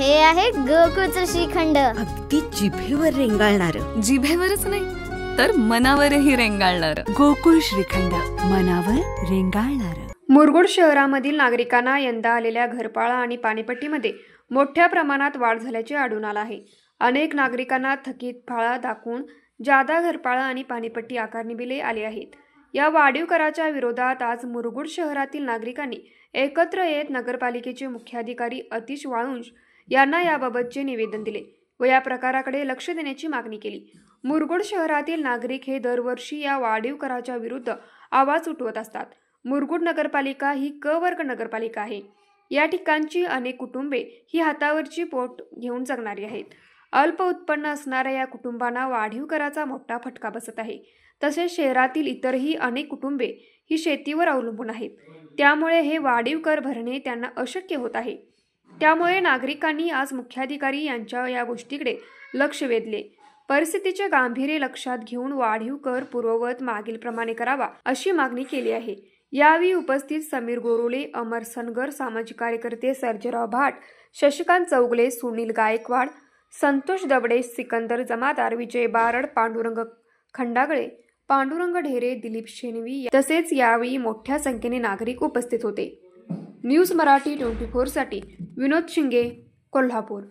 हे आहे गोकुळचं श्रीखंड, अगदी जिभेवर रेंगाळणार. जिभेवरच नाही तर मनावरही रेंगाळणार. गोकुळ श्रीखंड, मनावर रेंगाळणार. मुरगुड शहरामधील नागरिकांना यंदा आलेल्या घरपाळा आणि पाणीपट्टीमध्ये मोठ्या प्रमाणात वाढ झाल्याचे आढळून आलं आहे. अनेक नागरिकांना थकीत फाळा दाखवून जादा घरपाळा आणि पाणीपट्टी आकारणी बिले आली आहेत. या वाढीव कराच्या विरोधात आज मुरगुड शहरातील नागरिकांनी एकत्र येत नगरपालिकेचे मुख्याधिकारी अतिश वाळुंज यांना याबाबतचे निवेदन दिले व या प्रकाराकडे लक्ष देण्याची मागणी केली. मुरगुड शहरातील नागरिक हे दरवर्षी या वाढीव कराच्या विरुद्ध आवाज उठवत असतात. मुरगुड नगरपालिका ही क वर्ग नगरपालिका आहे. या ठिकाणची अनेक कुटुंबे ही हातावरची पोट घेऊन जगणारी आहेत. अल्प उत्पन्न असणाऱ्या या कुटुंबांना वाढीव कराचा मोठा फटका बसत आहे. तसेच शहरातील इतरही अनेक कुटुंबे ही शेतीवर अवलंबून आहेत. त्यामुळे हे वाढीव कर भरणे त्यांना अशक्य होत आहे. त्यामुळे नागरिकांनी आज मुख्याधिकारी यांच्या या गोष्टीकडे लक्ष वेधले. परिस्थितीचे गांभीर्य लक्षात घेऊन वाढीव कर पूर्ववत मागील प्रमाणे करावा अशी मागणी केली आहे. यावेळी उपस्थित समीर गोरोले, अमर सनगर, सामाजिक कार्यकर्ते सर्जेराव भाट, शशिकांत चौगले, सुनील गायकवाड, संतोष दबडे, सिकंदर जमादार, विजय बारड, पांडुरंग खंडागळे, पांडुरंग ढेरे, दिलीप शेनवी तसेच यावेळी मोठ्या संख्येने नागरिक उपस्थित होते. न्यूज मराठी 24 साठी विनोद शिंगे, कोल्हापूर.